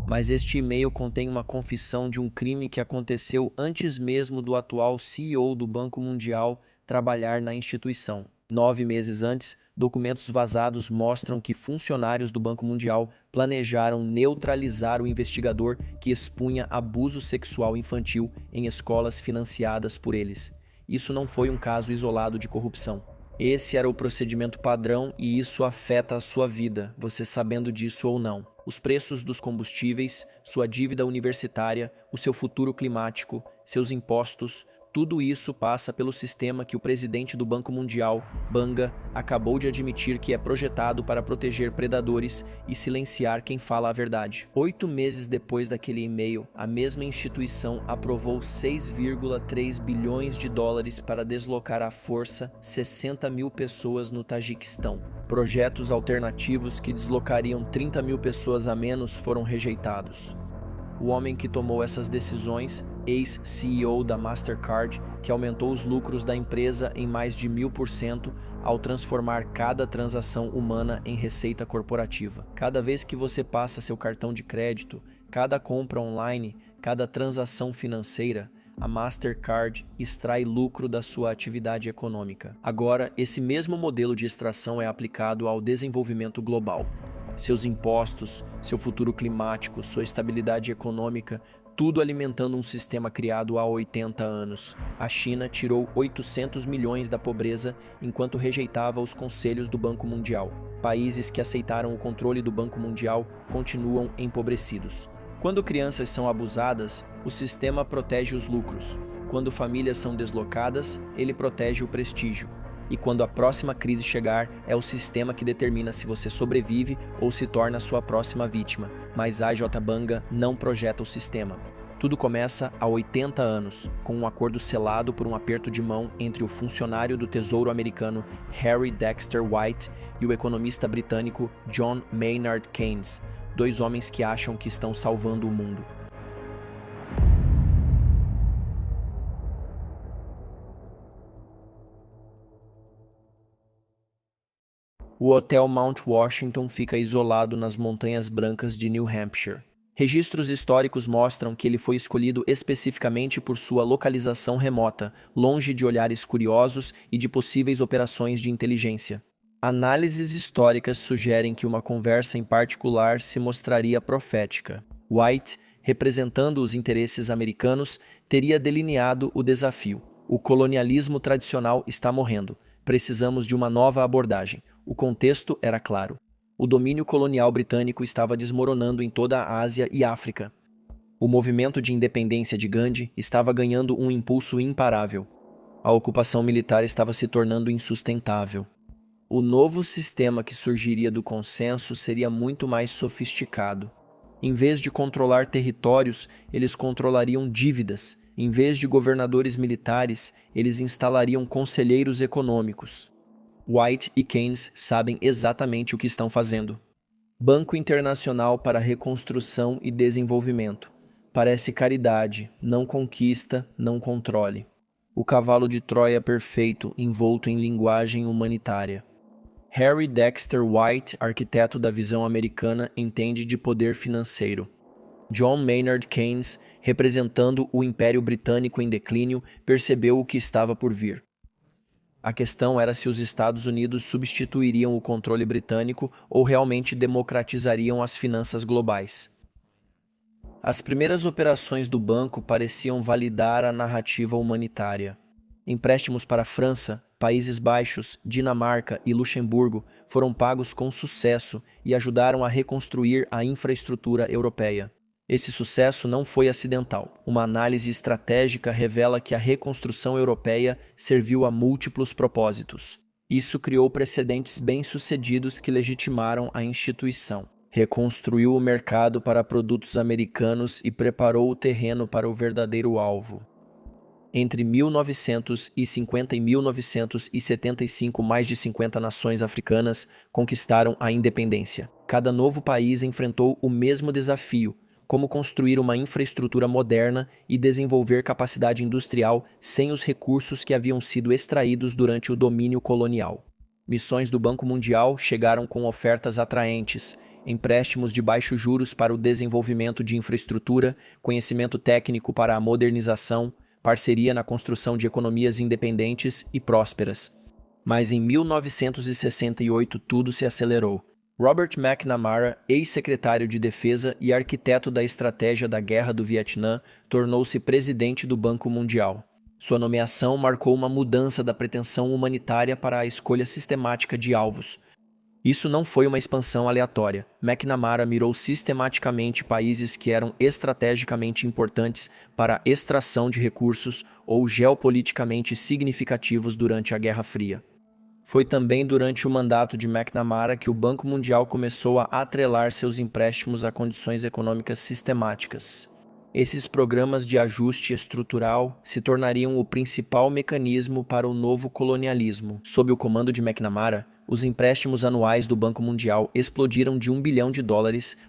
Mas este e-mail contém uma confissão de um crime que aconteceu antes mesmo do atual CEO do Banco Mundial trabalhar na instituição. 9 meses antes, documentos vazados mostram que funcionários do Banco Mundial planejaram neutralizar o investigador que expunha abuso sexual infantil em escolas financiadas por eles. Isso não foi um caso isolado de corrupção. Esse era o procedimento padrão e isso afeta a sua vida, você sabendo disso ou não. Os preços dos combustíveis, sua dívida universitária, o seu futuro climático, seus impostos, tudo isso passa pelo sistema que o presidente do Banco Mundial, Banga, acabou de admitir que é projetado para proteger predadores e silenciar quem fala a verdade. 8 meses depois daquele e-mail, a mesma instituição aprovou 6,3 bilhões de dólares para deslocar à força 60 mil pessoas no Tajiquistão. Projetos alternativos que deslocariam 30 mil pessoas a menos foram rejeitados. O homem que tomou essas decisões, ex-CEO da Mastercard, que aumentou os lucros da empresa em mais de 1000% ao transformar cada transação humana em receita corporativa. Cada vez que você passa seu cartão de crédito, cada compra online, cada transação financeira, a Mastercard extrai lucro da sua atividade econômica. Agora, esse mesmo modelo de extração é aplicado ao desenvolvimento global. Seus impostos, seu futuro climático, sua estabilidade econômica, tudo alimentando um sistema criado há 80 anos. A China tirou 800 milhões da pobreza enquanto rejeitava os conselhos do Banco Mundial. Países que aceitaram o controle do Banco Mundial continuam empobrecidos. Quando crianças são abusadas, o sistema protege os lucros. Quando famílias são deslocadas, ele protege o prestígio. E quando a próxima crise chegar, é o sistema que determina se você sobrevive ou se torna sua próxima vítima. Mas a J. Banga não projeta o sistema. Tudo começa há 80 anos, com um acordo selado por um aperto de mão entre o funcionário do Tesouro americano Harry Dexter White e o economista britânico John Maynard Keynes, dois homens que acham que estão salvando o mundo. O Hotel Mount Washington fica isolado nas Montanhas Brancas de New Hampshire. Registros históricos mostram que ele foi escolhido especificamente por sua localização remota, longe de olhares curiosos e de possíveis operações de inteligência. Análises históricas sugerem que uma conversa em particular se mostraria profética. White, representando os interesses americanos, teria delineado o desafio. O colonialismo tradicional está morrendo. Precisamos de uma nova abordagem. O contexto era claro. O domínio colonial britânico estava desmoronando em toda a Ásia e África. O movimento de independência de Gandhi estava ganhando um impulso imparável. A ocupação militar estava se tornando insustentável. O novo sistema que surgiria do consenso seria muito mais sofisticado. Em vez de controlar territórios, eles controlariam dívidas. Em vez de governadores militares, eles instalariam conselheiros econômicos. White e Keynes sabem exatamente o que estão fazendo. Banco Internacional para Reconstrução e Desenvolvimento. Parece caridade, não conquista, não controle. O cavalo de Troia perfeito, envolto em linguagem humanitária. Harry Dexter White, arquiteto da visão americana, entende de poder financeiro. John Maynard Keynes, representando o Império Britânico em declínio, percebeu o que estava por vir. A questão era se os Estados Unidos substituiriam o controle britânico ou realmente democratizariam as finanças globais. As primeiras operações do banco pareciam validar a narrativa humanitária. Empréstimos para a França, Países Baixos, Dinamarca e Luxemburgo foram pagos com sucesso e ajudaram a reconstruir a infraestrutura europeia. Esse sucesso não foi acidental. Uma análise estratégica revela que a reconstrução europeia serviu a múltiplos propósitos. Isso criou precedentes bem-sucedidos que legitimaram a instituição. Reconstruiu o mercado para produtos americanos e preparou o terreno para o verdadeiro alvo. Entre 1950 e 1975, mais de 50 nações africanas conquistaram a independência. Cada novo país enfrentou o mesmo desafio: como construir uma infraestrutura moderna e desenvolver capacidade industrial sem os recursos que haviam sido extraídos durante o domínio colonial. Missões do Banco Mundial chegaram com ofertas atraentes, empréstimos de baixos juros para o desenvolvimento de infraestrutura, conhecimento técnico para a modernização, parceria na construção de economias independentes e prósperas. Mas em 1968 tudo se acelerou. Robert McNamara, ex-secretário de Defesa e arquiteto da estratégia da Guerra do Vietnã, tornou-se presidente do Banco Mundial. Sua nomeação marcou uma mudança da pretensão humanitária para a escolha sistemática de alvos. Isso não foi uma expansão aleatória. McNamara mirou sistematicamente países que eram estrategicamente importantes para a extração de recursos ou geopoliticamente significativos durante a Guerra Fria. Foi também durante o mandato de McNamara que o Banco Mundial começou a atrelar seus empréstimos a condições econômicas sistemáticas. Esses programas de ajuste estrutural se tornariam o principal mecanismo para o novo colonialismo. Sob o comando de McNamara, os empréstimos anuais do Banco Mundial explodiram de $1 bilhão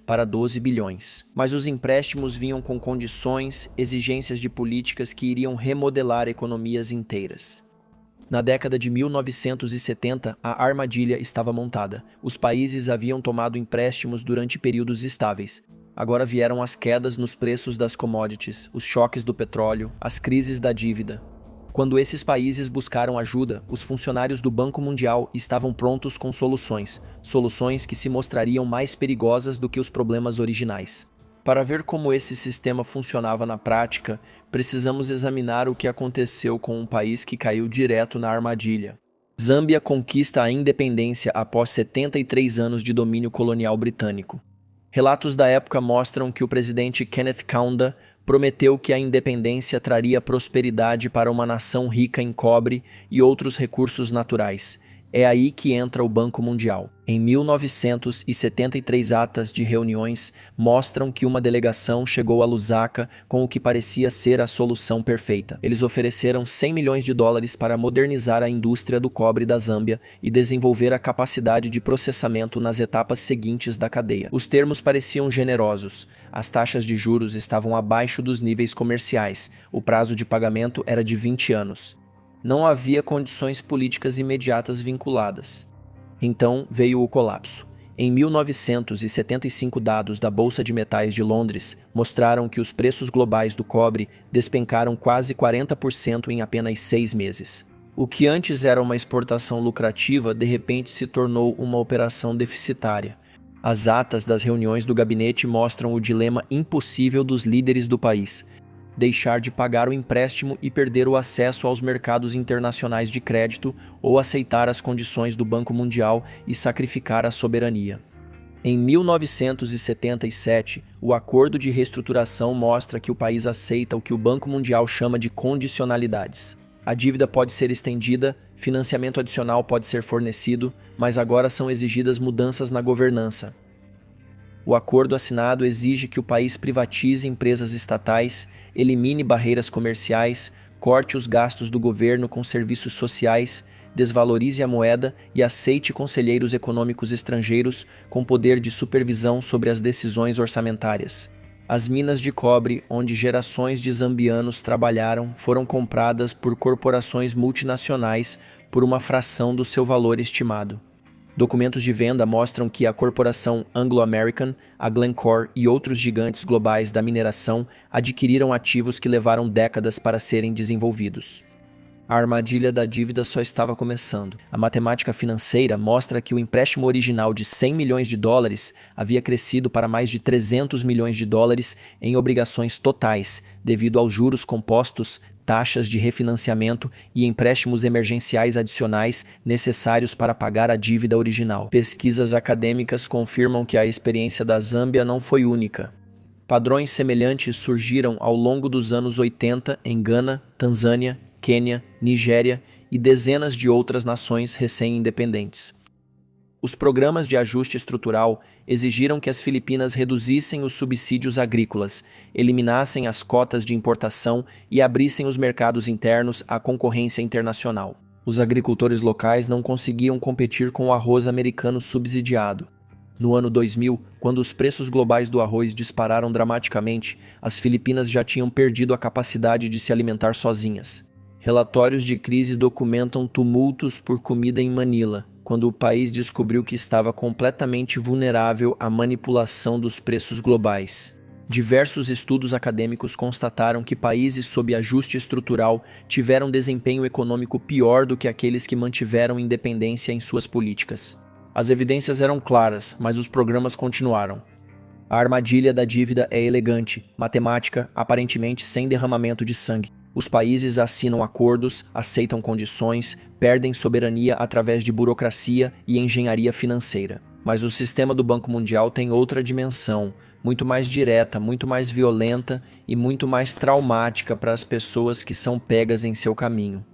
para 12 bilhões. Mas os empréstimos vinham com condições, exigências de políticas que iriam remodelar economias inteiras. Na década de 1970, a armadilha estava montada. Os países haviam tomado empréstimos durante períodos estáveis. Agora vieram as quedas nos preços das commodities, os choques do petróleo, as crises da dívida. Quando esses países buscaram ajuda, os funcionários do Banco Mundial estavam prontos com soluções que se mostrariam mais perigosas do que os problemas originais. Para ver como esse sistema funcionava na prática, precisamos examinar o que aconteceu com um país que caiu direto na armadilha. Zâmbia conquista a independência após 73 anos de domínio colonial britânico. Relatos da época mostram que o presidente Kenneth Kaunda prometeu que a independência traria prosperidade para uma nação rica em cobre e outros recursos naturais. É aí que entra o Banco Mundial. Em 1973, atas de reuniões mostram que uma delegação chegou a Lusaka com o que parecia ser a solução perfeita. Eles ofereceram $100 milhões para modernizar a indústria do cobre da Zâmbia e desenvolver a capacidade de processamento nas etapas seguintes da cadeia. Os termos pareciam generosos. As taxas de juros estavam abaixo dos níveis comerciais. O prazo de pagamento era de 20 anos. Não havia condições políticas imediatas vinculadas. Então veio o colapso. Em 1975, dados da Bolsa de Metais de Londres mostraram que os preços globais do cobre despencaram quase 40% em apenas 6 meses. O que antes era uma exportação lucrativa, de repente se tornou uma operação deficitária. As atas das reuniões do gabinete mostram o dilema impossível dos líderes do país: deixar de pagar o empréstimo e perder o acesso aos mercados internacionais de crédito, ou aceitar as condições do Banco Mundial e sacrificar a soberania. Em 1977, o acordo de reestruturação mostra que o país aceita o que o Banco Mundial chama de condicionalidades. A dívida pode ser estendida, financiamento adicional pode ser fornecido, mas agora são exigidas mudanças na governança. O acordo assinado exige que o país privatize empresas estatais, elimine barreiras comerciais, corte os gastos do governo com serviços sociais, desvalorize a moeda e aceite conselheiros econômicos estrangeiros com poder de supervisão sobre as decisões orçamentárias. As minas de cobre, onde gerações de zambianos trabalharam, foram compradas por corporações multinacionais por uma fração do seu valor estimado. Documentos de venda mostram que a corporação Anglo-American, a Glencore e outros gigantes globais da mineração adquiriram ativos que levaram décadas para serem desenvolvidos. A armadilha da dívida só estava começando. A matemática financeira mostra que o empréstimo original de $100 milhões havia crescido para mais de $300 milhões em obrigações totais, devido aos juros compostos, taxas de refinanciamento e empréstimos emergenciais adicionais necessários para pagar a dívida original. Pesquisas acadêmicas confirmam que a experiência da Zâmbia não foi única. Padrões semelhantes surgiram ao longo dos anos 80 em Gana, Tanzânia, Quênia, Nigéria e dezenas de outras nações recém-independentes. Os programas de ajuste estrutural exigiram que as Filipinas reduzissem os subsídios agrícolas, eliminassem as cotas de importação e abrissem os mercados internos à concorrência internacional. Os agricultores locais não conseguiam competir com o arroz americano subsidiado. No ano 2000, quando os preços globais do arroz dispararam dramaticamente, as Filipinas já tinham perdido a capacidade de se alimentar sozinhas. Relatórios de crise documentam tumultos por comida em Manila, quando o país descobriu que estava completamente vulnerável à manipulação dos preços globais. Diversos estudos acadêmicos constataram que países sob ajuste estrutural tiveram desempenho econômico pior do que aqueles que mantiveram independência em suas políticas. As evidências eram claras, mas os programas continuaram. A armadilha da dívida é elegante, matemática, aparentemente sem derramamento de sangue. Os países assinam acordos, aceitam condições, perdem soberania através de burocracia e engenharia financeira. Mas o sistema do Banco Mundial tem outra dimensão, muito mais direta, muito mais violenta e muito mais traumática para as pessoas que são pegas em seu caminho.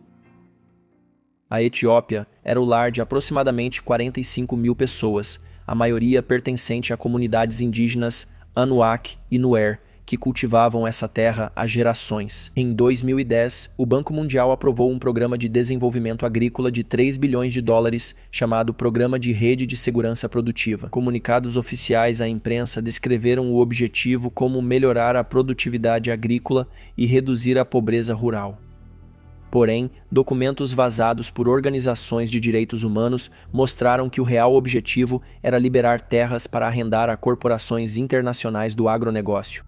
A Etiópia era o lar de aproximadamente 45 mil pessoas, a maioria pertencente a comunidades indígenas Anuak e Nuer, que cultivavam essa terra há gerações. Em 2010, o Banco Mundial aprovou um programa de desenvolvimento agrícola de 3 bilhões de dólares, chamado Programa de Rede de Segurança Produtiva. Comunicados oficiais à imprensa descreveram o objetivo como melhorar a produtividade agrícola e reduzir a pobreza rural. Porém, documentos vazados por organizações de direitos humanos mostraram que o real objetivo era liberar terras para arrendar a corporações internacionais do agronegócio.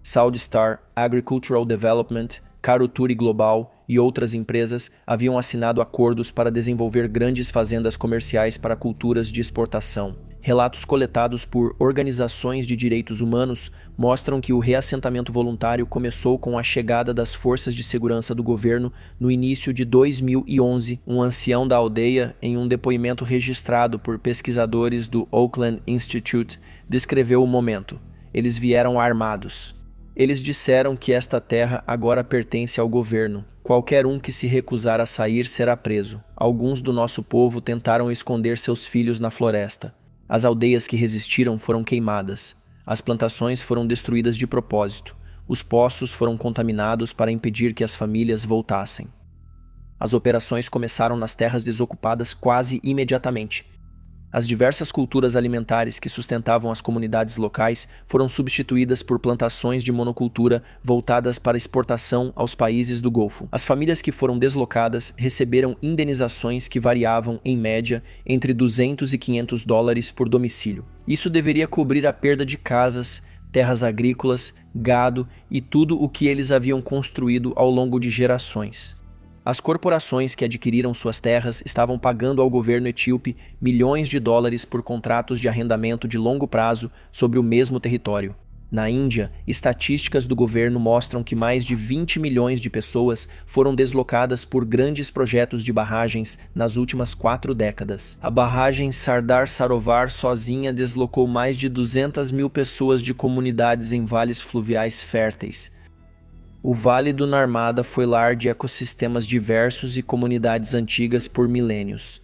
Southstar Agricultural Development, Caruturi Global e outras empresas haviam assinado acordos para desenvolver grandes fazendas comerciais para culturas de exportação. Relatos coletados por organizações de direitos humanos mostram que o reassentamento voluntário começou com a chegada das forças de segurança do governo no início de 2011. Um ancião da aldeia, em um depoimento registrado por pesquisadores do Oakland Institute, descreveu o momento. Eles vieram armados. Eles disseram que esta terra agora pertence ao governo. Qualquer um que se recusar a sair será preso. Alguns do nosso povo tentaram esconder seus filhos na floresta. As aldeias que resistiram foram queimadas. As plantações foram destruídas de propósito. Os poços foram contaminados para impedir que as famílias voltassem. As operações começaram nas terras desocupadas quase imediatamente. As diversas culturas alimentares que sustentavam as comunidades locais foram substituídas por plantações de monocultura voltadas para exportação aos países do Golfo. As famílias que foram deslocadas receberam indenizações que variavam, em média, entre 200 e 500 dólares por domicílio. Isso deveria cobrir a perda de casas, terras agrícolas, gado e tudo o que eles haviam construído ao longo de gerações. As corporações que adquiriram suas terras estavam pagando ao governo etíope milhões de dólares por contratos de arrendamento de longo prazo sobre o mesmo território. Na Índia, estatísticas do governo mostram que mais de 20 milhões de pessoas foram deslocadas por grandes projetos de barragens nas últimas 4 décadas. A barragem Sardar Sarovar sozinha deslocou mais de 200 mil pessoas de comunidades em vales fluviais férteis. O Vale do Narmada foi lar de ecossistemas diversos e comunidades antigas por milênios.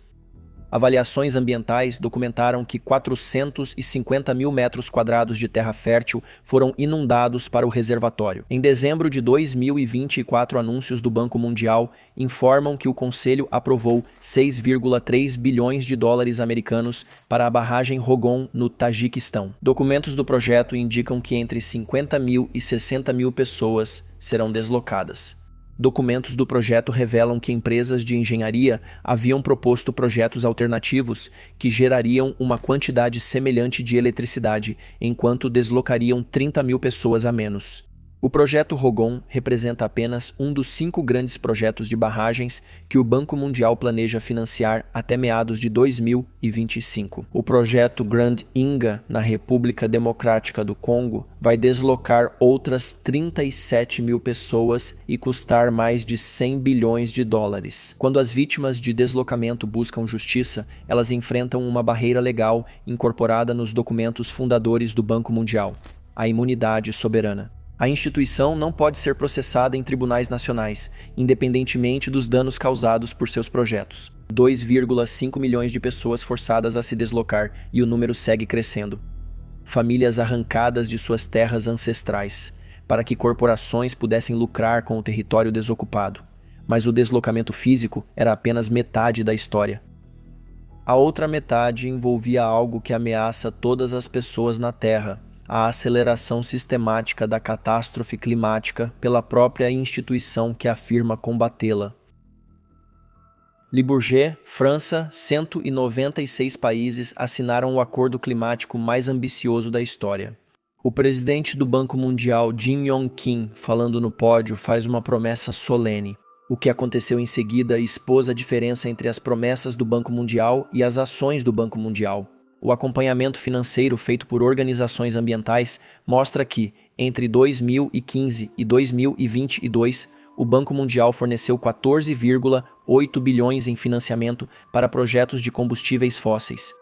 Avaliações ambientais documentaram que 450 mil metros quadrados de terra fértil foram inundados para o reservatório. Em dezembro de 2024, anúncios do Banco Mundial informam que o Conselho aprovou 6,3 bilhões de dólares americanos para a barragem Rogon, no Tajiquistão. Documentos do projeto indicam que entre 50 mil e 60 mil pessoas serão deslocadas. Documentos do projeto revelam que empresas de engenharia haviam proposto projetos alternativos que gerariam uma quantidade semelhante de eletricidade, enquanto deslocariam 30 mil pessoas a menos. O projeto Rogon representa apenas um dos 5 grandes projetos de barragens que o Banco Mundial planeja financiar até meados de 2025. O projeto Grand Inga, na República Democrática do Congo, vai deslocar outras 37 mil pessoas e custar mais de 100 bilhões de dólares. Quando as vítimas de deslocamento buscam justiça, elas enfrentam uma barreira legal incorporada nos documentos fundadores do Banco Mundial: a imunidade soberana. A instituição não pode ser processada em tribunais nacionais, independentemente dos danos causados por seus projetos. 2,5 milhões de pessoas forçadas a se deslocar e o número segue crescendo. Famílias arrancadas de suas terras ancestrais, para que corporações pudessem lucrar com o território desocupado. Mas o deslocamento físico era apenas metade da história. A outra metade envolvia algo que ameaça todas as pessoas na Terra: a aceleração sistemática da catástrofe climática pela própria instituição que afirma combatê-la. Le Bourget, França, 196 países assinaram o acordo climático mais ambicioso da história. O presidente do Banco Mundial, Jim Yong Kim, falando no pódio, faz uma promessa solene. O que aconteceu em seguida expôs a diferença entre as promessas do Banco Mundial e as ações do Banco Mundial. O acompanhamento financeiro feito por organizações ambientais mostra que, entre 2015 e 2022, o Banco Mundial forneceu 14,8 bilhões em financiamento para projetos de combustíveis fósseis.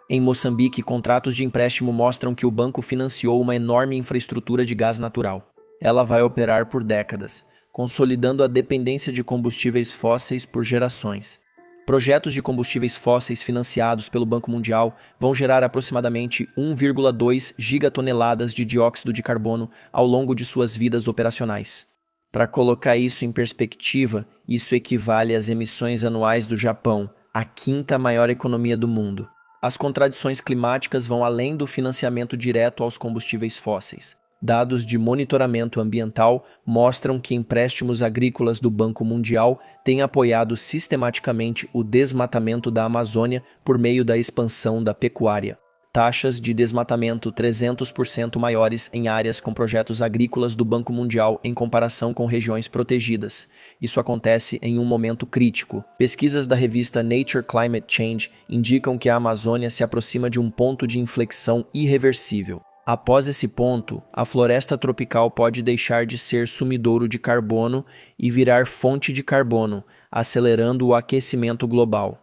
Em Moçambique, contratos de empréstimo mostram que o banco financiou uma enorme infraestrutura de gás natural. Ela vai operar por décadas, consolidando a dependência de combustíveis fósseis por gerações. Projetos de combustíveis fósseis financiados pelo Banco Mundial vão gerar aproximadamente 1,2 gigatoneladas de dióxido de carbono ao longo de suas vidas operacionais. Para colocar isso em perspectiva, isso equivale às emissões anuais do Japão, a quinta maior economia do mundo. As contradições climáticas vão além do financiamento direto aos combustíveis fósseis. Dados de monitoramento ambiental mostram que empréstimos agrícolas do Banco Mundial têm apoiado sistematicamente o desmatamento da Amazônia por meio da expansão da pecuária. Taxas de desmatamento 300% maiores em áreas com projetos agrícolas do Banco Mundial em comparação com regiões protegidas. Isso acontece em um momento crítico. Pesquisas da revista Nature Climate Change indicam que a Amazônia se aproxima de um ponto de inflexão irreversível. Após esse ponto, a floresta tropical pode deixar de ser sumidouro de carbono e virar fonte de carbono, acelerando o aquecimento global.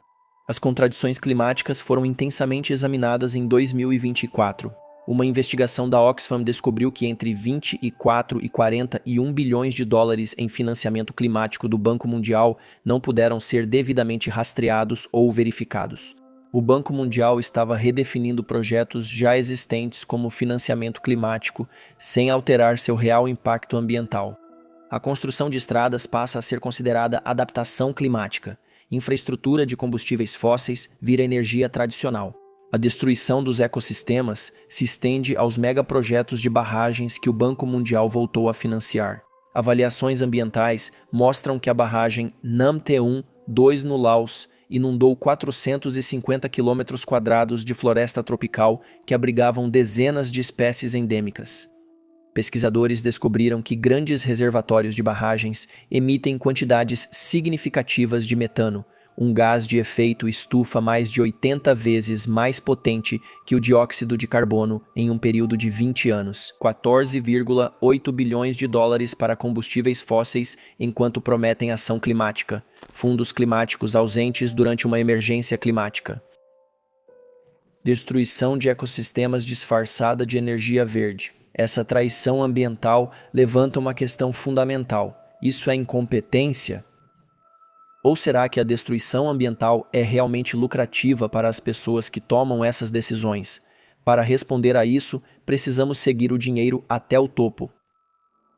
As contradições climáticas foram intensamente examinadas em 2024. Uma investigação da Oxfam descobriu que entre 24 e 41 bilhões de dólares em financiamento climático do Banco Mundial não puderam ser devidamente rastreados ou verificados. O Banco Mundial estava redefinindo projetos já existentes como financiamento climático, sem alterar seu real impacto ambiental. A construção de estradas passa a ser considerada adaptação climática. Infraestrutura de combustíveis fósseis vira energia tradicional. A destruição dos ecossistemas se estende aos megaprojetos de barragens que o Banco Mundial voltou a financiar. Avaliações ambientais mostram que a barragem Nam-te-um 2 no Laos inundou 450 km² de floresta tropical que abrigavam dezenas de espécies endêmicas. Pesquisadores descobriram que grandes reservatórios de barragens emitem quantidades significativas de metano, um gás de efeito estufa mais de 80 vezes mais potente que o dióxido de carbono em um período de 20 anos. 14,8 bilhões de dólares para combustíveis fósseis enquanto prometem ação climática. Fundos climáticos ausentes durante uma emergência climática. Destruição de ecossistemas disfarçada de energia verde. Essa traição ambiental levanta uma questão fundamental. Isso é incompetência? Ou será que a destruição ambiental é realmente lucrativa para as pessoas que tomam essas decisões? Para responder a isso, precisamos seguir o dinheiro até o topo.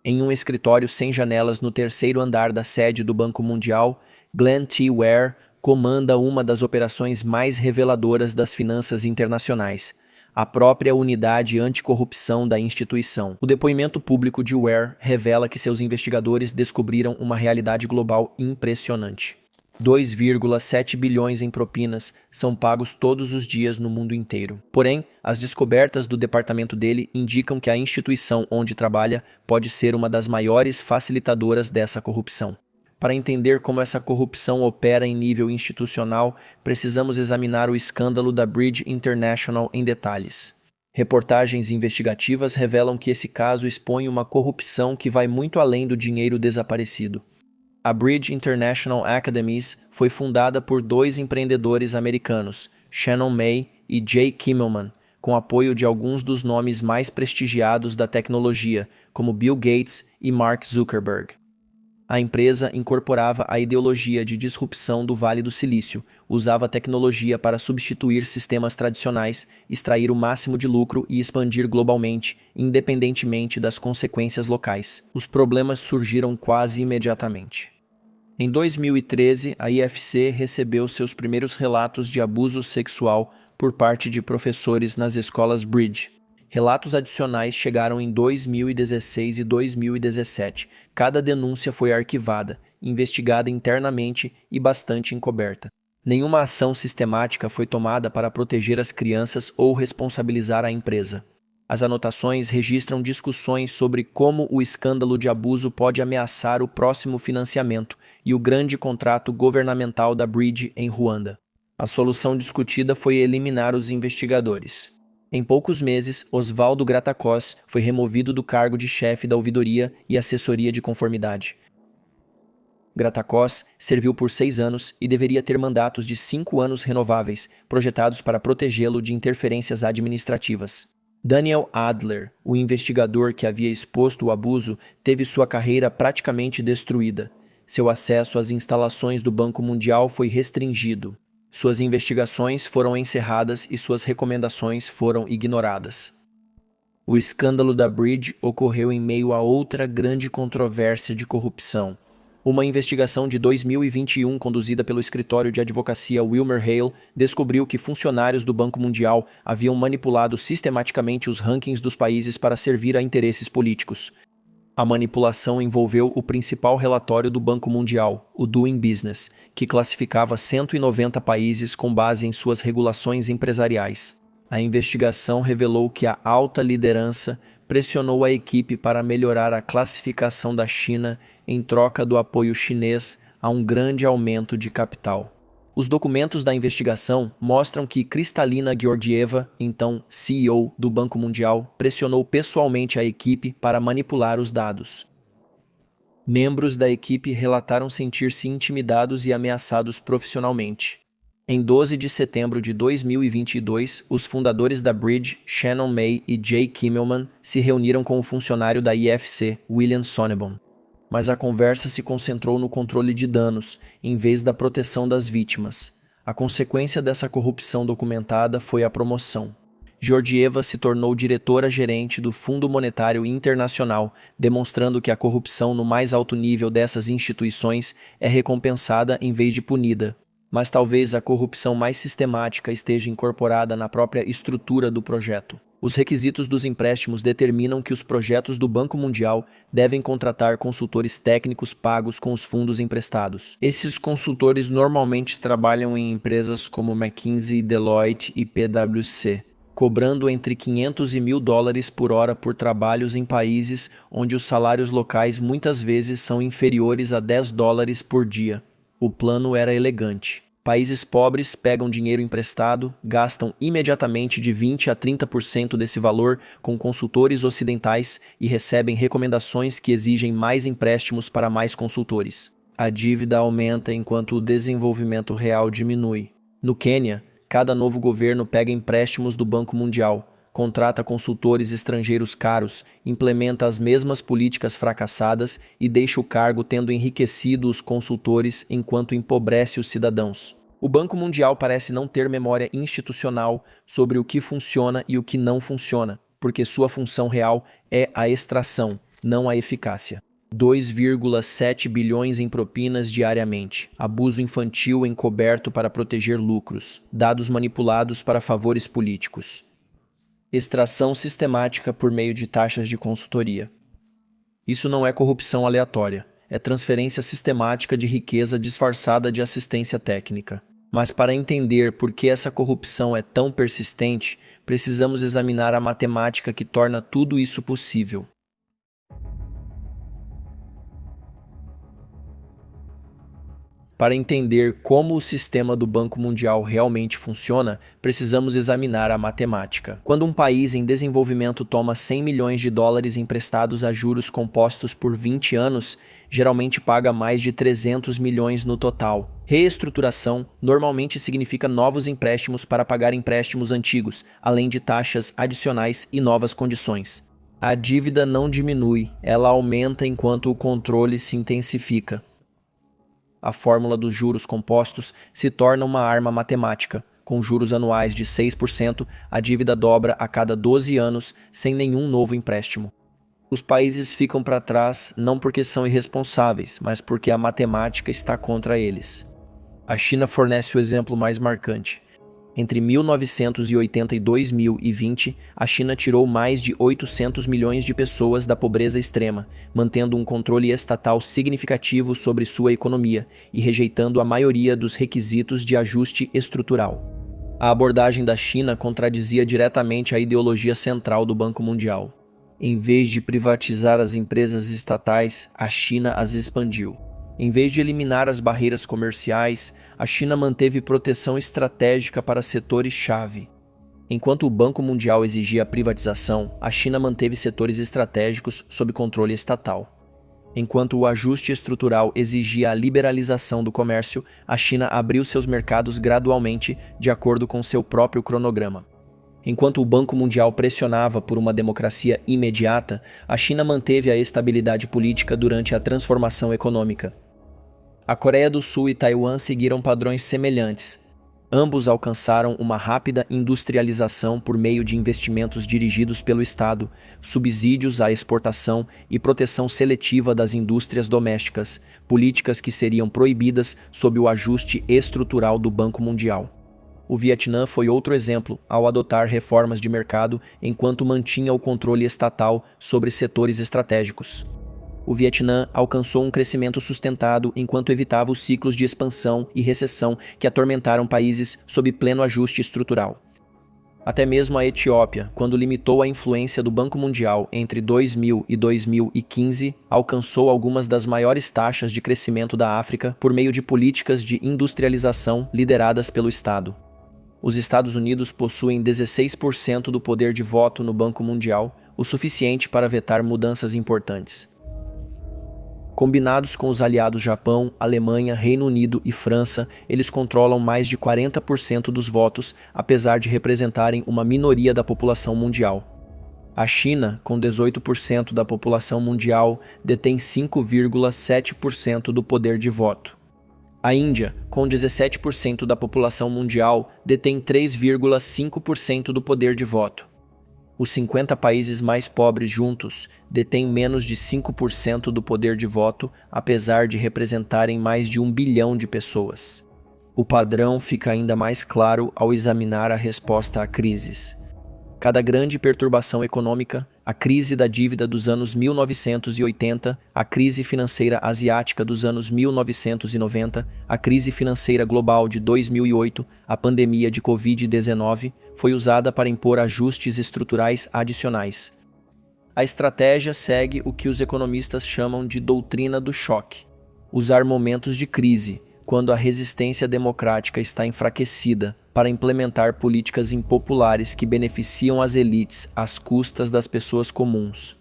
Em um escritório sem janelas no terceiro andar da sede do Banco Mundial, Glenn T. Ware comanda uma das operações mais reveladoras das finanças internacionais, a própria unidade anticorrupção da instituição. O depoimento público de Ware revela que seus investigadores descobriram uma realidade global impressionante. 2,7 bilhões em propinas são pagos todos os dias no mundo inteiro. Porém, as descobertas do departamento dele indicam que a instituição onde trabalha pode ser uma das maiores facilitadoras dessa corrupção. Para entender como essa corrupção opera em nível institucional, precisamos examinar o escândalo da Bridge International em detalhes. Reportagens investigativas revelam que esse caso expõe uma corrupção que vai muito além do dinheiro desaparecido. A Bridge International Academies foi fundada por dois empreendedores americanos, Shannon May e Jay Kimmelman, com apoio de alguns dos nomes mais prestigiados da tecnologia, como Bill Gates e Mark Zuckerberg. A empresa incorporava a ideologia de disrupção do Vale do Silício, usava a tecnologia para substituir sistemas tradicionais, extrair o máximo de lucro e expandir globalmente, independentemente das consequências locais. Os problemas surgiram quase imediatamente. Em 2013, a IFC recebeu seus primeiros relatos de abuso sexual por parte de professores nas escolas Bridge. Relatos adicionais chegaram em 2016 e 2017. Cada denúncia foi arquivada, investigada internamente e bastante encoberta. Nenhuma ação sistemática foi tomada para proteger as crianças ou responsabilizar a empresa. As anotações registram discussões sobre como o escândalo de abuso pode ameaçar o próximo financiamento e o grande contrato governamental da Bridge em Ruanda. A solução discutida foi eliminar os investigadores. Em poucos meses, Osvaldo Gratacós foi removido do cargo de chefe da ouvidoria e assessoria de conformidade. Gratacós serviu por 6 anos e deveria ter mandatos de 5 anos renováveis, projetados para protegê-lo de interferências administrativas. Daniel Adler, o investigador que havia exposto o abuso, teve sua carreira praticamente destruída. Seu acesso às instalações do Banco Mundial foi restringido. Suas investigações foram encerradas e suas recomendações foram ignoradas. O escândalo da Bridge ocorreu em meio a outra grande controvérsia de corrupção. Uma investigação de 2021 conduzida pelo escritório de advocacia WilmerHale descobriu que funcionários do Banco Mundial haviam manipulado sistematicamente os rankings dos países para servir a interesses políticos. A manipulação envolveu o principal relatório do Banco Mundial, o Doing Business, que classificava 190 países com base em suas regulações empresariais. A investigação revelou que a alta liderança pressionou a equipe para melhorar a classificação da China em troca do apoio chinês a um grande aumento de capital. Os documentos da investigação mostram que Kristalina Georgieva, então CEO do Banco Mundial, pressionou pessoalmente a equipe para manipular os dados. Membros da equipe relataram sentir-se intimidados e ameaçados profissionalmente. Em 12 de setembro de 2022, os fundadores da Bridge, Shannon May e Jay Kimmelman, se reuniram com o funcionário da IFC, William Sonneborn. Mas a conversa se concentrou no controle de danos, em vez da proteção das vítimas. A consequência dessa corrupção documentada foi a promoção. Georgieva se tornou diretora-gerente do Fundo Monetário Internacional, demonstrando que a corrupção no mais alto nível dessas instituições é recompensada em vez de punida. Mas talvez a corrupção mais sistemática esteja incorporada na própria estrutura do projeto. Os requisitos dos empréstimos determinam que os projetos do Banco Mundial devem contratar consultores técnicos pagos com os fundos emprestados. Esses consultores normalmente trabalham em empresas como McKinsey, Deloitte e PwC, cobrando entre 500 e $1.000 por hora por trabalhos em países onde os salários locais muitas vezes são inferiores a $10 por dia. O plano era elegante. Países pobres pegam dinheiro emprestado, gastam imediatamente de 20% a 30% desse valor com consultores ocidentais e recebem recomendações que exigem mais empréstimos para mais consultores. A dívida aumenta enquanto o desenvolvimento real diminui. No Quênia, cada novo governo pega empréstimos do Banco Mundial, contrata consultores estrangeiros caros, implementa as mesmas políticas fracassadas e deixa o cargo tendo enriquecido os consultores enquanto empobrece os cidadãos. O Banco Mundial parece não ter memória institucional sobre o que funciona e o que não funciona, porque sua função real é a extração, não a eficácia. 2,7 bilhões em propinas diariamente, abuso infantil encoberto para proteger lucros, dados manipulados para favores políticos. Extração sistemática por meio de taxas de consultoria. Isso não é corrupção aleatória, é transferência sistemática de riqueza disfarçada de assistência técnica. Mas para entender por que essa corrupção é tão persistente, precisamos examinar a matemática que torna tudo isso possível. Para entender como o sistema do Banco Mundial realmente funciona, precisamos examinar a matemática. Quando um país em desenvolvimento toma 100 milhões de dólares emprestados a juros compostos por 20 anos, geralmente paga mais de 300 milhões no total. Reestruturação normalmente significa novos empréstimos para pagar empréstimos antigos, além de taxas adicionais e novas condições. A dívida não diminui, ela aumenta enquanto o controle se intensifica. A fórmula dos juros compostos se torna uma arma matemática. Com juros anuais de 6%, a dívida dobra a cada 12 anos sem nenhum novo empréstimo. Os países ficam para trás não porque são irresponsáveis, mas porque a matemática está contra eles. A China fornece o exemplo mais marcante. Entre 1980 e 2020, a China tirou mais de 800 milhões de pessoas da pobreza extrema, mantendo um controle estatal significativo sobre sua economia e rejeitando a maioria dos requisitos de ajuste estrutural. A abordagem da China contradizia diretamente a ideologia central do Banco Mundial. Em vez de privatizar as empresas estatais, a China as expandiu. Em vez de eliminar as barreiras comerciais, a China manteve proteção estratégica para setores-chave. Enquanto o Banco Mundial exigia a privatização, a China manteve setores estratégicos sob controle estatal. Enquanto o ajuste estrutural exigia a liberalização do comércio, a China abriu seus mercados gradualmente, de acordo com seu próprio cronograma. Enquanto o Banco Mundial pressionava por uma democracia imediata, a China manteve a estabilidade política durante a transformação econômica. A Coreia do Sul e Taiwan seguiram padrões semelhantes. Ambos alcançaram uma rápida industrialização por meio de investimentos dirigidos pelo Estado, subsídios à exportação e proteção seletiva das indústrias domésticas, políticas que seriam proibidas sob o ajuste estrutural do Banco Mundial. O Vietnã foi outro exemplo ao adotar reformas de mercado enquanto mantinha o controle estatal sobre setores estratégicos. O Vietnã alcançou um crescimento sustentado enquanto evitava os ciclos de expansão e recessão que atormentaram países sob pleno ajuste estrutural. Até mesmo a Etiópia, quando limitou a influência do Banco Mundial entre 2000 e 2015, alcançou algumas das maiores taxas de crescimento da África por meio de políticas de industrialização lideradas pelo Estado. Os Estados Unidos possuem 16% do poder de voto no Banco Mundial, o suficiente para vetar mudanças importantes. Combinados com os aliados Japão, Alemanha, Reino Unido e França, eles controlam mais de 40% dos votos, apesar de representarem uma minoria da população mundial. A China, com 18% da população mundial, detém 5,7% do poder de voto. A Índia, com 17% da população mundial, detém 3,5% do poder de voto. Os 50 países mais pobres juntos detêm menos de 5% do poder de voto, apesar de representarem mais de 1 bilhão de pessoas. O padrão fica ainda mais claro ao examinar a resposta a crises. Cada grande perturbação econômica, a crise da dívida dos anos 1980, a crise financeira asiática dos anos 1990, a crise financeira global de 2008, a pandemia de Covid-19, foi usada para impor ajustes estruturais adicionais. A estratégia segue o que os economistas chamam de doutrina do choque. Usar momentos de crise, quando a resistência democrática está enfraquecida, para implementar políticas impopulares que beneficiam as elites às custas das pessoas comuns.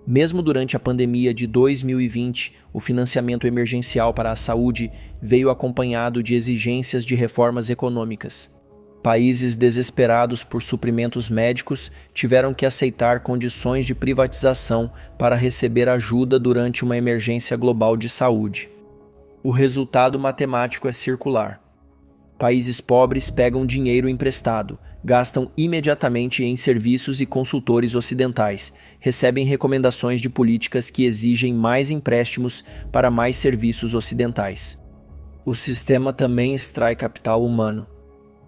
Mesmo durante a pandemia de 2020, o financiamento emergencial para a saúde veio acompanhado de exigências de reformas econômicas. Países desesperados por suprimentos médicos tiveram que aceitar condições de privatização para receber ajuda durante uma emergência global de saúde. O resultado matemático é circular. Países pobres pegam dinheiro emprestado, gastam imediatamente em serviços e consultores ocidentais, recebem recomendações de políticas que exigem mais empréstimos para mais serviços ocidentais. O sistema também extrai capital humano.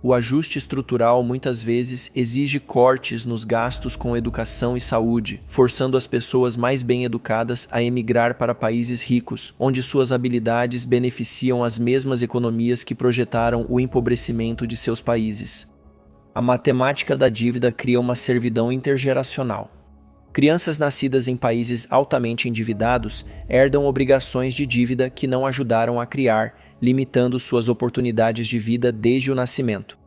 O ajuste estrutural muitas vezes exige cortes nos gastos com educação e saúde, forçando as pessoas mais bem educadas a emigrar para países ricos, onde suas habilidades beneficiam as mesmas economias que projetaram o empobrecimento de seus países. A matemática da dívida cria uma servidão intergeracional. Crianças nascidas em países altamente endividados herdam obrigações de dívida que não ajudaram a criar, limitando suas oportunidades de vida desde o nascimento.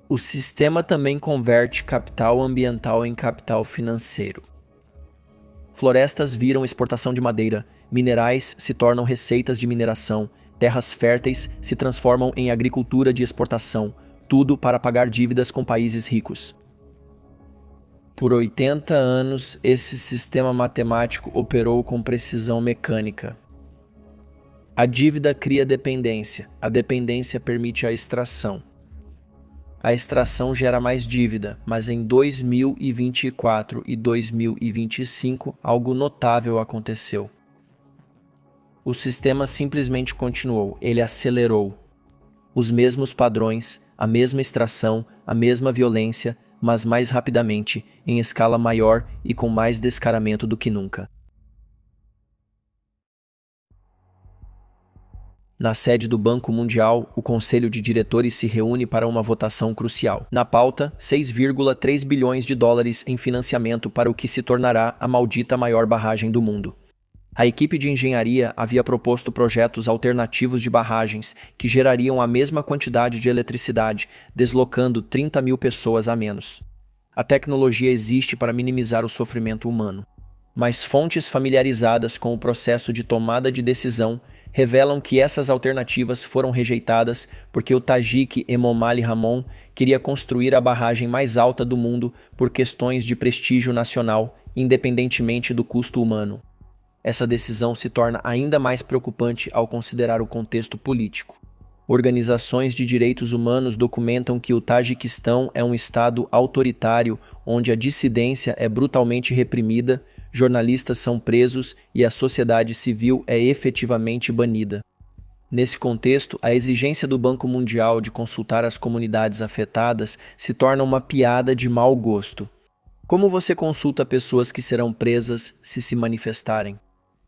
O sistema também converte capital ambiental em capital financeiro. Florestas viram exportação de madeira, minerais se tornam receitas de mineração, terras férteis se transformam em agricultura de exportação, tudo para pagar dívidas com países ricos. Por 80 anos, esse sistema matemático operou com precisão mecânica. A dívida cria dependência, a dependência permite a extração. A extração gera mais dívida, mas em 2024 e 2025 algo notável aconteceu. O sistema simplesmente continuou, ele acelerou. Os mesmos padrões, a mesma extração, a mesma violência, mas mais rapidamente, em escala maior e com mais descaramento do que nunca. Na sede do Banco Mundial, o Conselho de Diretores se reúne para uma votação crucial. Na pauta, 6,3 bilhões de dólares em financiamento para o que se tornará a maldita maior barragem do mundo. A equipe de engenharia havia proposto projetos alternativos de barragens que gerariam a mesma quantidade de eletricidade, deslocando 30 mil pessoas a menos. A tecnologia existe para minimizar o sofrimento humano, mas fontes familiarizadas com o processo de tomada de decisão revelam que essas alternativas foram rejeitadas porque o tajique Emomali Rahmon queria construir a barragem mais alta do mundo por questões de prestígio nacional, independentemente do custo humano. Essa decisão se torna ainda mais preocupante ao considerar o contexto político. Organizações de direitos humanos documentam que o Tajiquistão é um estado autoritário onde a dissidência é brutalmente reprimida, jornalistas são presos e a sociedade civil é efetivamente banida. Nesse contexto, a exigência do Banco Mundial de consultar as comunidades afetadas se torna uma piada de mau gosto. Como você consulta pessoas que serão presas se manifestarem?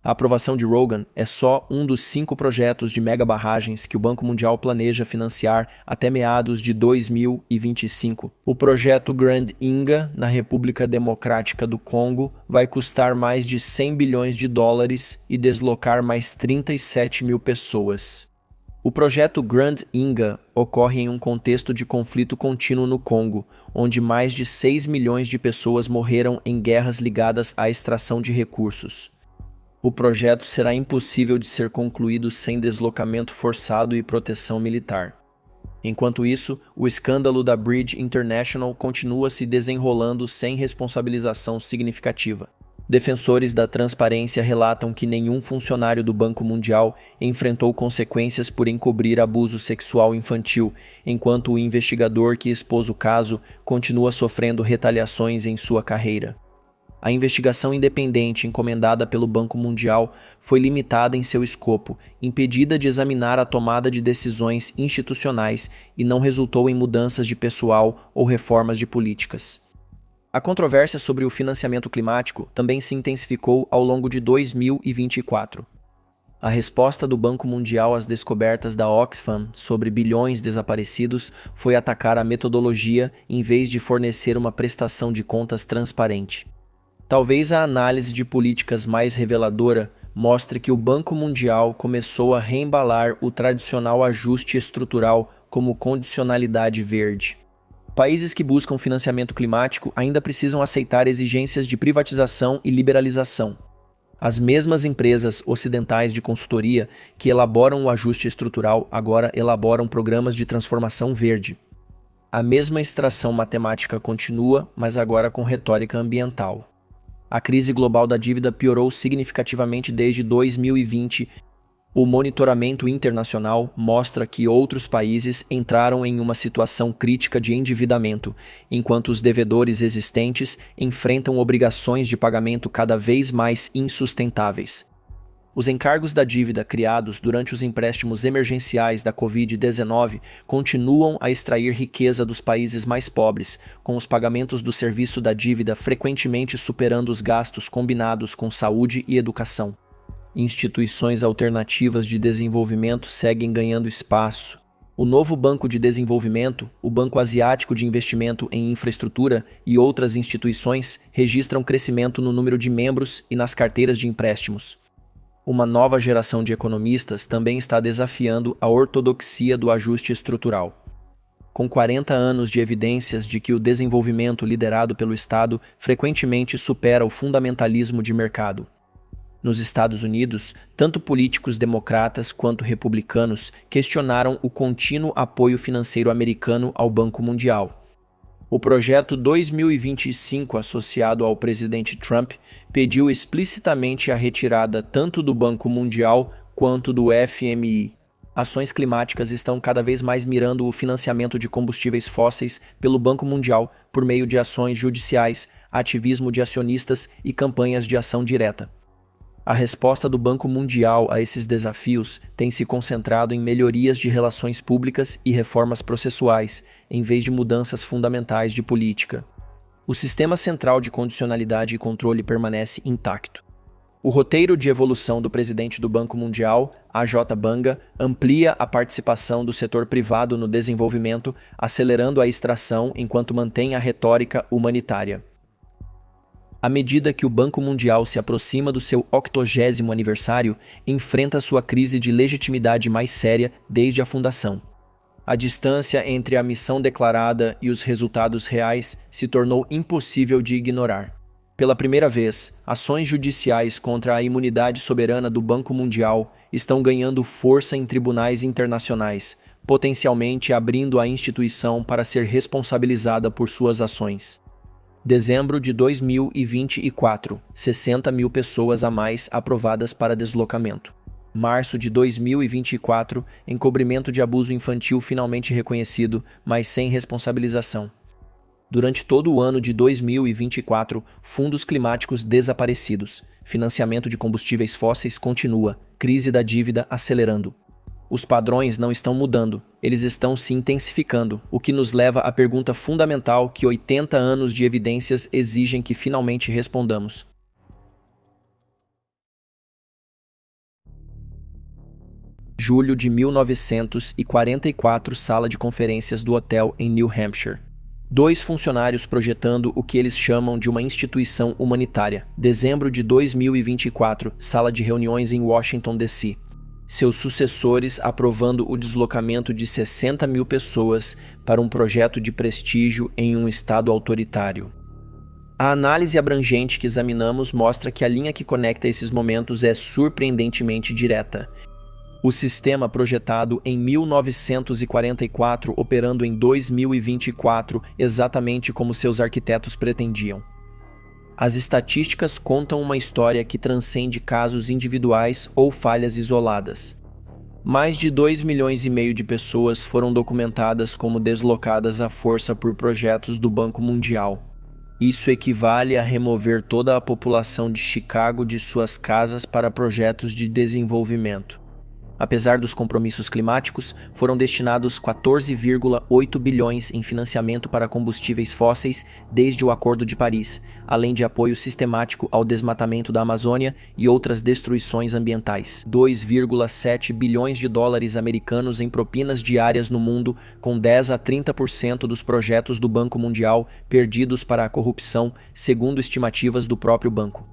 A aprovação de Rogan é só um dos 5 projetos de megabarragens que o Banco Mundial planeja financiar até meados de 2025. O projeto Grand Inga, na República Democrática do Congo, vai custar mais de 100 bilhões de dólares e deslocar mais 37 mil pessoas. O projeto Grand Inga ocorre em um contexto de conflito contínuo no Congo, onde mais de 6 milhões de pessoas morreram em guerras ligadas à extração de recursos. O projeto será impossível de ser concluído sem deslocamento forçado e proteção militar. Enquanto isso, o escândalo da Bridge International continua se desenrolando sem responsabilização significativa. Defensores da transparência relatam que nenhum funcionário do Banco Mundial enfrentou consequências por encobrir abuso sexual infantil, enquanto o investigador que expôs o caso continua sofrendo retaliações em sua carreira. A investigação independente encomendada pelo Banco Mundial foi limitada em seu escopo, impedida de examinar a tomada de decisões institucionais e não resultou em mudanças de pessoal ou reformas de políticas. A controvérsia sobre o financiamento climático também se intensificou ao longo de 2024. A resposta do Banco Mundial às descobertas da Oxfam sobre bilhões desaparecidos foi atacar a metodologia em vez de fornecer uma prestação de contas transparente. Talvez a análise de políticas mais reveladora mostre que o Banco Mundial começou a reembalar o tradicional ajuste estrutural como condicionalidade verde. Países que buscam financiamento climático ainda precisam aceitar exigências de privatização e liberalização. As mesmas empresas ocidentais de consultoria que elaboram o ajuste estrutural agora elaboram programas de transformação verde. A mesma extração matemática continua, mas agora com retórica ambiental. A crise global da dívida piorou significativamente desde 2020. O monitoramento internacional mostra que outros países entraram em uma situação crítica de endividamento, enquanto os devedores existentes enfrentam obrigações de pagamento cada vez mais insustentáveis. Os encargos da dívida criados durante os empréstimos emergenciais da Covid-19 continuam a extrair riqueza dos países mais pobres, com os pagamentos do serviço da dívida frequentemente superando os gastos combinados com saúde e educação. Instituições alternativas de desenvolvimento seguem ganhando espaço. O novo Banco de Desenvolvimento, o Banco Asiático de Investimento em Infraestrutura e outras instituições registram crescimento no número de membros e nas carteiras de empréstimos. Uma nova geração de economistas também está desafiando a ortodoxia do ajuste estrutural. Com 40 anos de evidências de que o desenvolvimento liderado pelo Estado frequentemente supera o fundamentalismo de mercado. Nos Estados Unidos, tanto políticos democratas quanto republicanos questionaram o contínuo apoio financeiro americano ao Banco Mundial. O projeto 2025 associado ao presidente Trump pediu explicitamente a retirada tanto do Banco Mundial quanto do FMI. Ações climáticas estão cada vez mais mirando o financiamento de combustíveis fósseis pelo Banco Mundial por meio de ações judiciais, ativismo de acionistas e campanhas de ação direta. A resposta do Banco Mundial a esses desafios tem se concentrado em melhorias de relações públicas e reformas processuais, em vez de mudanças fundamentais de política. O sistema central de condicionalidade e controle permanece intacto. O roteiro de evolução do presidente do Banco Mundial, A.J. Banga, amplia a participação do setor privado no desenvolvimento, acelerando a extração enquanto mantém a retórica humanitária. À medida que o Banco Mundial se aproxima do seu 80º aniversário, enfrenta sua crise de legitimidade mais séria desde a fundação. A distância entre a missão declarada e os resultados reais se tornou impossível de ignorar. Pela primeira vez, ações judiciais contra a imunidade soberana do Banco Mundial estão ganhando força em tribunais internacionais, potencialmente abrindo a instituição para ser responsabilizada por suas ações. Dezembro de 2024, 60 mil pessoas a mais aprovadas para deslocamento. Março de 2024, encobrimento de abuso infantil finalmente reconhecido, mas sem responsabilização. Durante todo o ano de 2024, fundos climáticos desaparecidos, financiamento de combustíveis fósseis continua, crise da dívida acelerando. Os padrões não estão mudando, eles estão se intensificando, o que nos leva à pergunta fundamental que 80 anos de evidências exigem que finalmente respondamos. Julho de 1944, sala de conferências do hotel em New Hampshire. 2 funcionários projetando o que eles chamam de uma instituição humanitária. Dezembro de 2024, sala de reuniões em Washington, D.C. Seus sucessores aprovando o deslocamento de 60 mil pessoas para um projeto de prestígio em um estado autoritário. A análise abrangente que examinamos mostra que a linha que conecta esses momentos é surpreendentemente direta. O sistema projetado em 1944 operando em 2024 exatamente como seus arquitetos pretendiam. As estatísticas contam uma história que transcende casos individuais ou falhas isoladas. Mais de 2,5 milhões de pessoas foram documentadas como deslocadas à força por projetos do Banco Mundial. Isso equivale a remover toda a população de Chicago de suas casas para projetos de desenvolvimento. Apesar dos compromissos climáticos, foram destinados 14,8 bilhões em financiamento para combustíveis fósseis desde o Acordo de Paris, além de apoio sistemático ao desmatamento da Amazônia e outras destruições ambientais. 2,7 bilhões de dólares americanos em propinas diárias no mundo, com 10 a 30% dos projetos do Banco Mundial perdidos para a corrupção, segundo estimativas do próprio banco.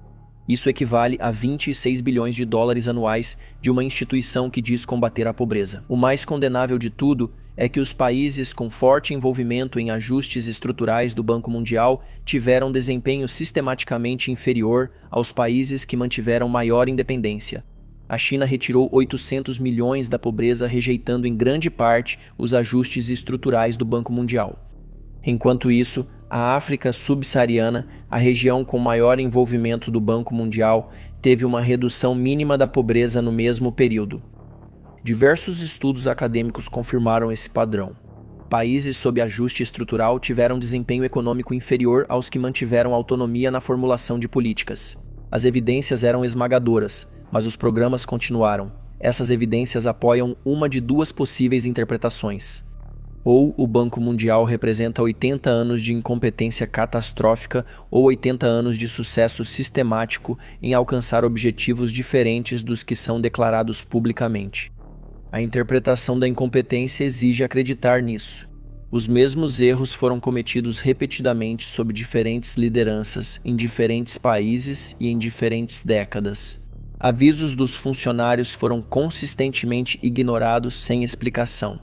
Isso equivale a 26 bilhões de dólares anuais de uma instituição que diz combater a pobreza. O mais condenável de tudo é que os países com forte envolvimento em ajustes estruturais do Banco Mundial tiveram desempenho sistematicamente inferior aos países que mantiveram maior independência. A China retirou 800 milhões da pobreza, rejeitando em grande parte os ajustes estruturais do Banco Mundial. Enquanto isso, a África subsaariana, a região com maior envolvimento do Banco Mundial, teve uma redução mínima da pobreza no mesmo período. Diversos estudos acadêmicos confirmaram esse padrão. Países sob ajuste estrutural tiveram desempenho econômico inferior aos que mantiveram autonomia na formulação de políticas. As evidências eram esmagadoras, mas os programas continuaram. Essas evidências apoiam uma de 2 possíveis interpretações. Ou o Banco Mundial representa 80 anos de incompetência catastrófica ou 80 anos de sucesso sistemático em alcançar objetivos diferentes dos que são declarados publicamente. A interpretação da incompetência exige acreditar nisso. Os mesmos erros foram cometidos repetidamente sob diferentes lideranças, em diferentes países e em diferentes décadas. Avisos dos funcionários foram consistentemente ignorados sem explicação.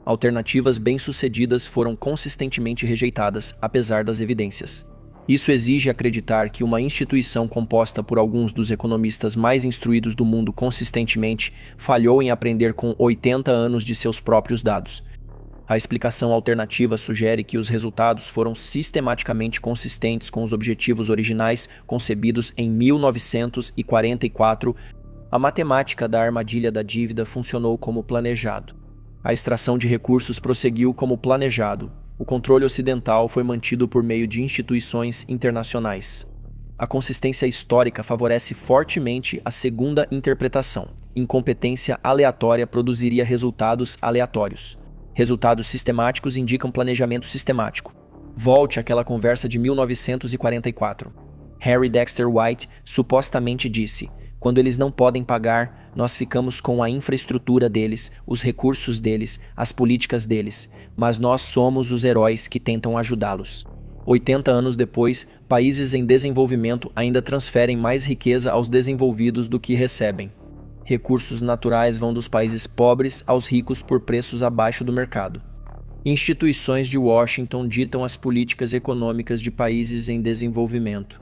Alternativas bem-sucedidas foram consistentemente rejeitadas, apesar das evidências. Isso exige acreditar que uma instituição composta por alguns dos economistas mais instruídos do mundo consistentemente falhou em aprender com 80 anos de seus próprios dados. A explicação alternativa sugere que os resultados foram sistematicamente consistentes com os objetivos originais concebidos em 1944. A matemática da armadilha da dívida funcionou como planejado. A extração de recursos prosseguiu como planejado. O controle ocidental foi mantido por meio de instituições internacionais. A consistência histórica favorece fortemente a segunda interpretação. Incompetência aleatória produziria resultados aleatórios. Resultados sistemáticos indicam planejamento sistemático. Volte àquela conversa de 1944. Harry Dexter White supostamente disse: quando eles não podem pagar, nós ficamos com a infraestrutura deles, os recursos deles, as políticas deles, mas nós somos os heróis que tentam ajudá-los. 80 anos depois, países em desenvolvimento ainda transferem mais riqueza aos desenvolvidos do que recebem. Recursos naturais vão dos países pobres aos ricos por preços abaixo do mercado. Instituições de Washington ditam as políticas econômicas de países em desenvolvimento.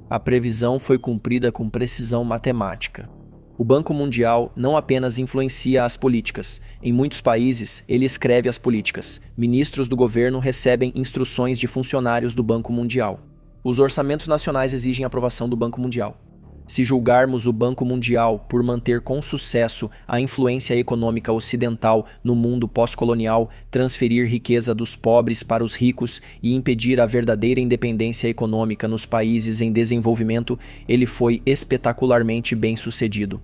A previsão foi cumprida com precisão matemática. O Banco Mundial não apenas influencia as políticas. Em muitos países, ele escreve as políticas. Ministros do governo recebem instruções de funcionários do Banco Mundial. Os orçamentos nacionais exigem aprovação do Banco Mundial. Se julgarmos o Banco Mundial por manter com sucesso a influência econômica ocidental no mundo pós-colonial, transferir riqueza dos pobres para os ricos e impedir a verdadeira independência econômica nos países em desenvolvimento, ele foi espetacularmente bem-sucedido.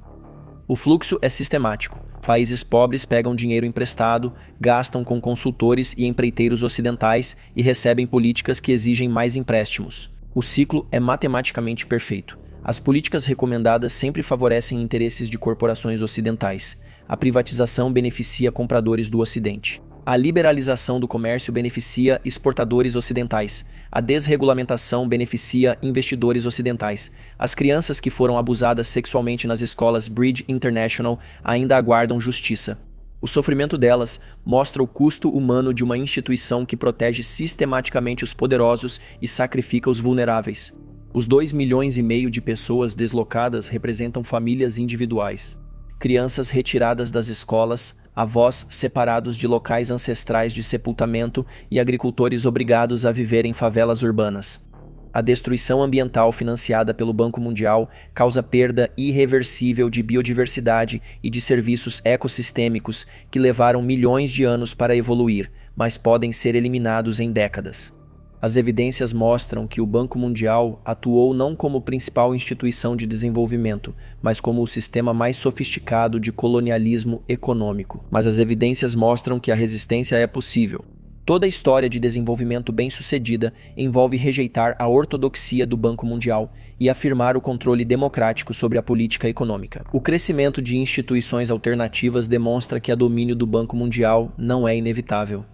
O fluxo é sistemático. Países pobres pegam dinheiro emprestado, gastam com consultores e empreiteiros ocidentais e recebem políticas que exigem mais empréstimos. O ciclo é matematicamente perfeito. As políticas recomendadas sempre favorecem interesses de corporações ocidentais. A privatização beneficia compradores do Ocidente. A liberalização do comércio beneficia exportadores ocidentais. A desregulamentação beneficia investidores ocidentais. As crianças que foram abusadas sexualmente nas escolas Bridge International ainda aguardam justiça. O sofrimento delas mostra o custo humano de uma instituição que protege sistematicamente os poderosos e sacrifica os vulneráveis. Os 2,5 milhões de pessoas deslocadas representam famílias individuais. Crianças retiradas das escolas, avós separados de locais ancestrais de sepultamento e agricultores obrigados a viver em favelas urbanas. A destruição ambiental financiada pelo Banco Mundial causa perda irreversível de biodiversidade e de serviços ecossistêmicos que levaram milhões de anos para evoluir, mas podem ser eliminados em décadas. As evidências mostram que o Banco Mundial atuou não como principal instituição de desenvolvimento, mas como o sistema mais sofisticado de colonialismo econômico. Mas as evidências mostram que a resistência é possível. Toda a história de desenvolvimento bem-sucedida envolve rejeitar a ortodoxia do Banco Mundial e afirmar o controle democrático sobre a política econômica. O crescimento de instituições alternativas demonstra que o domínio do Banco Mundial não é inevitável.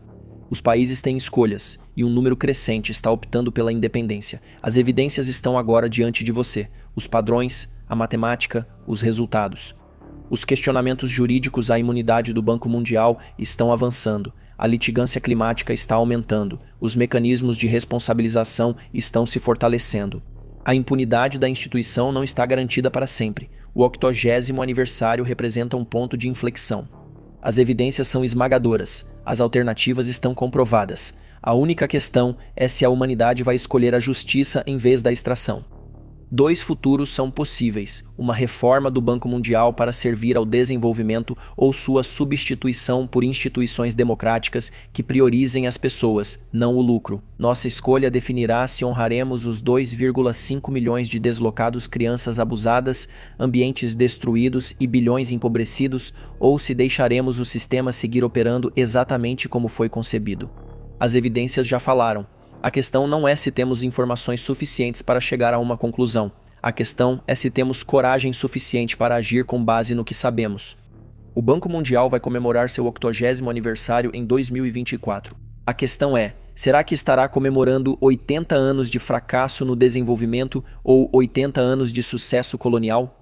Os países têm escolhas, e um número crescente está optando pela independência. As evidências estão agora diante de você. Os padrões, a matemática, os resultados. Os questionamentos jurídicos à imunidade do Banco Mundial estão avançando. A litigância climática está aumentando. Os mecanismos de responsabilização estão se fortalecendo. A impunidade da instituição não está garantida para sempre. O 80º aniversário representa um ponto de inflexão. As evidências são esmagadoras, as alternativas estão comprovadas. A única questão é se a humanidade vai escolher a justiça em vez da extração. 2 futuros são possíveis: uma reforma do Banco Mundial para servir ao desenvolvimento ou sua substituição por instituições democráticas que priorizem as pessoas, não o lucro. Nossa escolha definirá se honraremos os 2,5 milhões de deslocados, crianças abusadas, ambientes destruídos e bilhões empobrecidos, ou se deixaremos o sistema seguir operando exatamente como foi concebido. As evidências já falaram. A questão não é se temos informações suficientes para chegar a uma conclusão. A questão é se temos coragem suficiente para agir com base no que sabemos. O Banco Mundial vai comemorar seu 80º aniversário em 2024. A questão é, será que estará comemorando 80 anos de fracasso no desenvolvimento ou 80 anos de sucesso colonial?